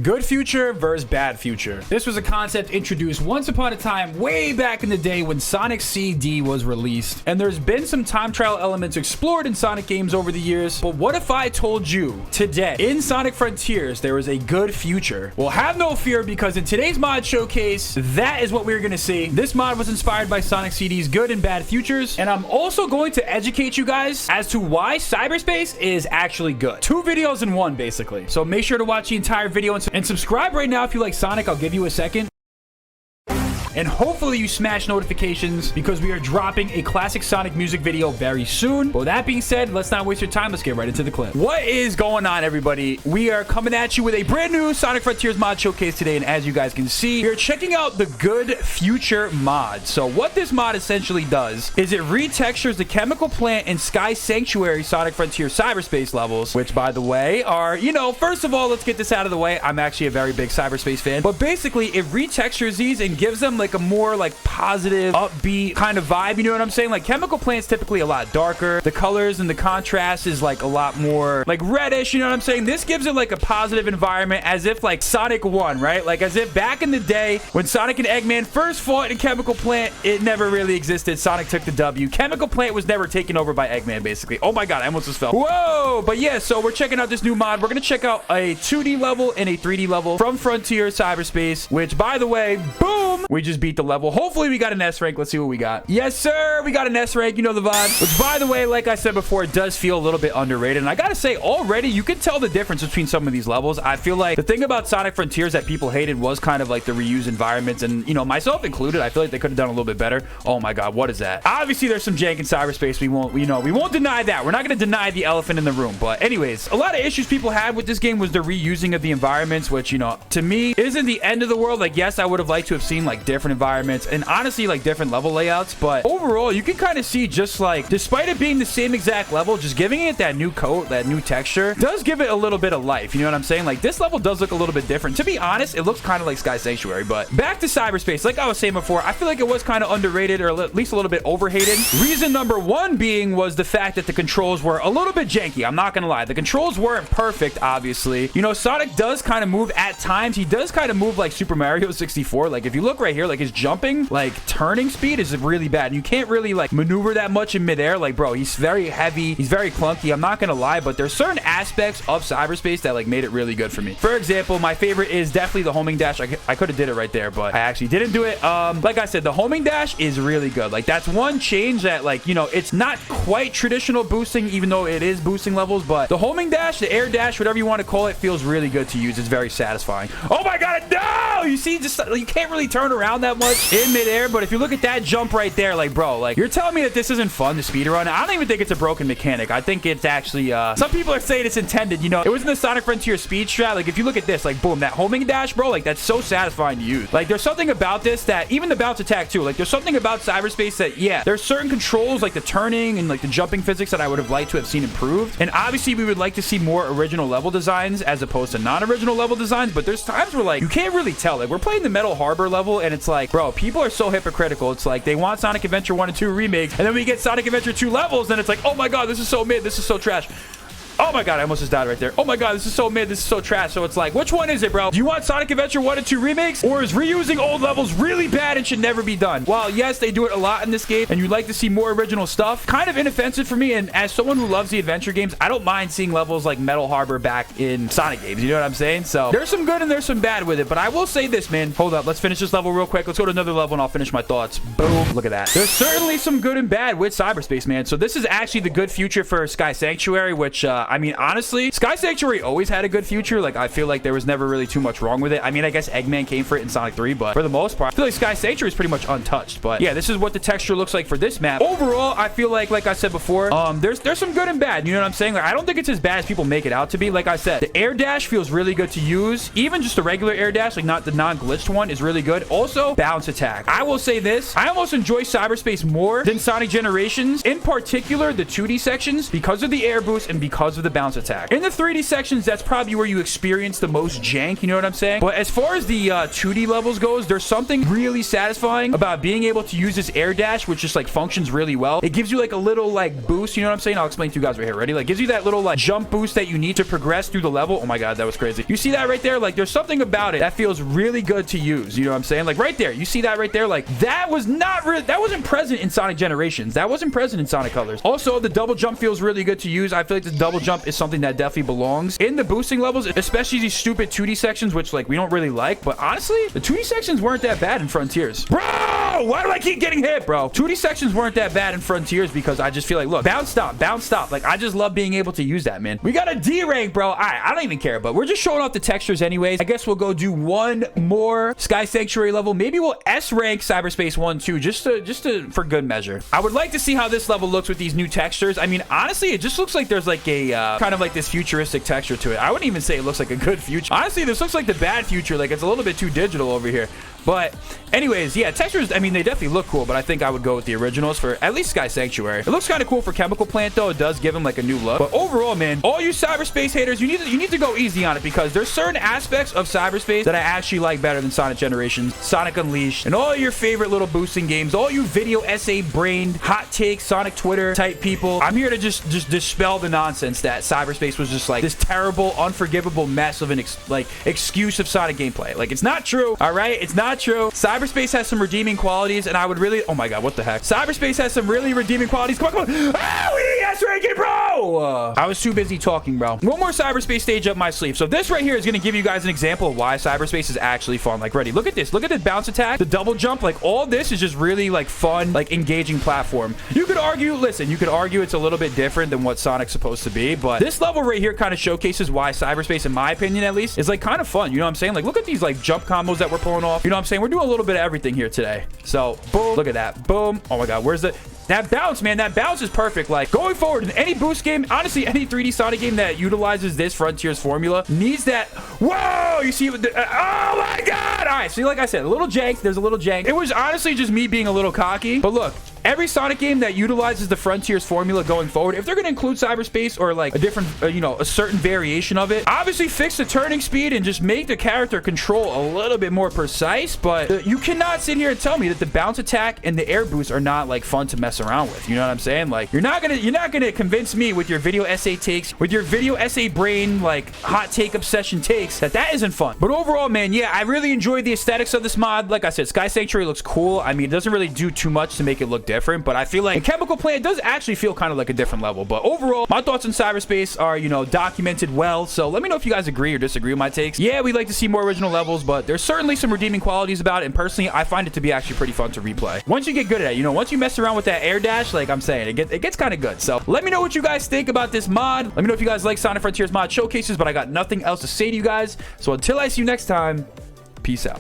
Good future versus bad future. This was a concept introduced once upon a time way back in the day when Sonic CD was released. And there's been some time trial elements explored in Sonic games over the years. But what if I told you today in Sonic Frontiers there is a good future? Well, have no fear, because in today's mod showcase, that is what we're going to see. This mod was inspired by Sonic CD's good and bad futures. And I'm also going to educate you guys as to why Cyberspace is actually good. 2 videos in one, basically. So make sure to watch the entire video and subscribe right now if you like Sonic. I'll give you a second. And hopefully you smash notifications, because we are dropping a classic Sonic music video very soon. But with that being said, let's not waste your time. Let's get right into the clip. What is going on, everybody? We are coming at you with a brand new Sonic Frontiers mod showcase today. And as you guys can see, we are checking out the Good Future mod. So what this mod essentially does is it retextures the Chemical Plant and Sky Sanctuary Sonic Frontier Cyberspace levels, which, by the way, are, you know, first of all, let's get this out of the way. I'm actually a very big Cyberspace fan. But basically, it retextures these and gives them like a more like positive, upbeat kind of vibe. You know what I'm saying? Like Chemical Plant's typically a lot darker. The colors and the contrast is like a lot more like reddish. You know what I'm saying? This gives it like a positive environment, as if like Sonic 1, right? Like as if back in the day when Sonic and Eggman first fought in Chemical Plant, it never really existed. Sonic took the W. Chemical Plant was never taken over by Eggman, basically. Oh my god, I almost just fell. Whoa! But yeah, so we're checking out this new mod. We're gonna check out a 2D level and a 3D level from Frontier Cyberspace, which, by the way, boom, we just beat the level. Hopefully we got an S rank. Let's see what we got. Yes, sir. We got an S rank. You know the vibe. Which, by the way, like I said before, it does feel a little bit underrated. And I gotta say, already you can tell the difference between some of these levels. I feel like the thing about Sonic Frontiers that people hated was kind of like the reused environments, and, you know, myself included, I feel like they could have done a little bit better. Oh my god, what is that? Obviously there's some jank in Cyberspace. We won't deny that. We're not gonna deny the elephant in the room. But anyways, a lot of issues people had with this game was the reusing of the environments, which, you know, to me isn't the end of the world. Like, yes, I would have liked to have seen like different environments and honestly like different level layouts, but overall you can kind of see, just like, despite it being the same exact level, just giving it that new coat, that new texture, does give it a little bit of life. You know what I'm saying? Like, this level does look a little bit different. To be honest, it looks kind of like Sky Sanctuary. But back to Cyberspace, like I was saying before, I feel like it was kind of underrated, or at least a little bit overhated. Reason number one being was the fact that the controls were a little bit janky. I'm not gonna lie, the controls weren't perfect, obviously. You know, Sonic does kind of move at times. He does kind of move like Super Mario 64. Like, if you look right here, like his jumping, like turning speed is really bad. You can't really like maneuver that much in midair. Like, bro, he's very heavy, he's very clunky. I'm not gonna lie, but there's certain aspects of Cyberspace that like made it really good for me. For example, my favorite is definitely the homing dash. I could have did it right there, but I actually didn't do it. Like I said, the homing dash is really good. Like, that's one change that, like, you know, it's not quite traditional boosting, even though it is boosting levels, but the homing dash, the air dash, whatever you want to call it, feels really good to use. It's very satisfying. Oh my god, no! You see, just you can't really turn around that much in midair, but if you look at that jump right there, like, bro, like, you're telling me that this isn't fun to speedrun? I don't even think it's a broken mechanic. I think it's actually, some people are saying it's intended, you know. It was in the Sonic Frontier speed strat. Like, if you look at this, like, boom, that homing dash, bro, like, that's so satisfying to use. Like, there's something about this that, even the bounce attack too, like, there's something about Cyberspace that, yeah, there's certain controls, like the turning and like the jumping physics, that I would have liked to have seen improved. And obviously we would like to see more original level designs as opposed to non-original level designs, but there's times where, like, you can't really tell. Like, we're playing the Metal Harbor level, and it's like, bro, people are so hypocritical. It's like they want Sonic Adventure 1 and 2 remakes, and then we get Sonic Adventure 2 levels, and it's like, oh my god, this is so mid, this is so trash. Oh my god, I almost just died right there. Oh my god, this is so mid, this is so trash. So it's like, which one is it, bro? Do you want Sonic Adventure 1 and 2 remakes? Or is reusing old levels really bad and should never be done? While, yes, they do it a lot in this game, and you'd like to see more original stuff, kind of inoffensive for me, and as someone who loves the adventure games, I don't mind seeing levels like Metal Harbor back in Sonic games. You know what I'm saying? So there's some good and there's some bad with it, but I will say this, man. Hold up, let's finish this level real quick. Let's go to another level and I'll finish my thoughts. Boom. Look at that. There's certainly some good and bad with Cyberspace, man. So this is actually the good future for Sky Sanctuary, which, I mean, honestly, Sky Sanctuary always had a good future. Like, I feel like there was never really too much wrong with it. I mean, I guess Eggman came for it in Sonic 3, but for the most part, I feel like Sky Sanctuary is pretty much untouched. But yeah, this is what the texture looks like for this map. Overall, I feel like I said before, there's some good and bad. You know what I'm saying? Like, I don't think it's as bad as people make it out to be. Like I said, the air dash feels really good to use. Even just the regular air dash, like not the non-glitched one, is really good. Also, bounce attack. I will say this, I almost enjoy Cyberspace more than Sonic Generations, in particular the 2D sections, because of the air boost and because because of the bounce attack. In the 3D sections, that's probably where you experience the most jank, you know what I'm saying? But as far as the 2D levels goes, there's something really satisfying about being able to use this air dash, which just like functions really well. It gives you like a little like boost, you know what I'm saying? I'll explain to you guys right here. Ready? Like gives you that little like jump boost that you need to progress through the level. Oh my god, that was crazy. You see that right there? Like there's something about it that feels really good to use, you know what I'm saying? Like right there, you see that right there? Like that was not really, that wasn't present in Sonic Generations. That wasn't present in Sonic Colors. Also, the double jump feels really good to use. I feel like the double jump is something that definitely belongs in the boosting levels, especially these stupid 2D sections, which like we don't really like. But honestly, the 2D sections weren't that bad in Frontiers. Bro, why do I keep getting hit, bro? 2D sections weren't that bad in Frontiers because I just feel like, look, bounce stop, bounce stop. Like I just love being able to use that, man. We got a D rank, bro. I don't even care, but we're just showing off the textures anyways. I guess we'll go do one more Sky Sanctuary level. Maybe we'll S rank Cyberspace 1 too, just to for good measure. I would like to see how this level looks with these new textures. I mean, honestly, it just looks like there's like a kind of like this futuristic texture to it. I wouldn't even say it looks like a good future. Honestly, this looks like the bad future. Like it's a little bit too digital over here. But anyways, yeah, textures, I mean, they definitely look cool, but I think I would go with the originals for at least Sky Sanctuary. It looks kind of cool for Chemical Plant, though. It does give him like a new look. But overall, man, all you Cyberspace haters, you need to go easy on it because there's certain aspects of Cyberspace that I actually like better than Sonic Generations, Sonic Unleashed, and all your favorite little boosting games, all you video essay brained, hot take, Sonic Twitter type people. I'm here to just dispel the nonsense that Cyberspace was just like this terrible, unforgivable mess of an excuse of Sonic gameplay. Like, it's not true, all right? It's not true. Cyberspace has some redeeming qualities, and I would really... Oh my god, what the heck? Cyberspace has some really redeeming qualities. Come on, come on. Ah, we need S ranking, bro! I was too busy talking, bro. One more Cyberspace stage up my sleeve. So this right here is going to give you guys an example of why Cyberspace is actually fun. Like, ready? Look at this. Look at the bounce attack, the double jump. Like, all this is just really, like, fun, like, engaging platform. You could argue... Listen, you could argue it's a little bit different than what Sonic's supposed to be, but this level right here kind of showcases why Cyberspace, in my opinion at least, is, like, kind of fun. You know what I'm saying? Like, look at these, like, jump combos that we're pulling off. You know what I'm saying? We're doing a little bit of everything here today. So, boom. Look at that. Boom. Oh, my God. Where's the... That bounce, man, that bounce is perfect. Like, going forward in any boost game, honestly, any 3D Sonic game that utilizes this Frontiers formula needs that. Whoa! You see, oh my god! All right, see, like I said, a little jank. There's a little jank. It was honestly just me being a little cocky. But look, every Sonic game that utilizes the Frontiers formula going forward, if they're going to include Cyberspace or like a different, you know, a certain variation of it, obviously fix the turning speed and just make the character control a little bit more precise. But you cannot sit here and tell me that the bounce attack and the air boost are not like fun to mess around with. You know what I'm saying? Like, you're not gonna convince me with your video essay takes, with your video essay brain, like hot take obsession takes, that isn't fun. But overall, man, yeah, I really enjoyed the aesthetics of this mod. Like I said, Sky Sanctuary looks cool. I mean, it doesn't really do too much to make it look different, but I feel like Chemical Plant does actually feel kind of like a different level. But overall, my thoughts on Cyberspace are, you know, documented well. So let me know if you guys agree or disagree with my takes. Yeah, we'd like to see more original levels, but there's certainly some redeeming qualities about it. And personally, I find it to be actually pretty fun to replay. Once you get good at it, you know, once you mess around with that air dash, like I'm saying, it gets kind of good. So let me know what you guys think about this mod. Let me know if you guys like Sonic Frontiers mod showcases, but I got nothing else to say to you guys. So until I see you next time, peace out.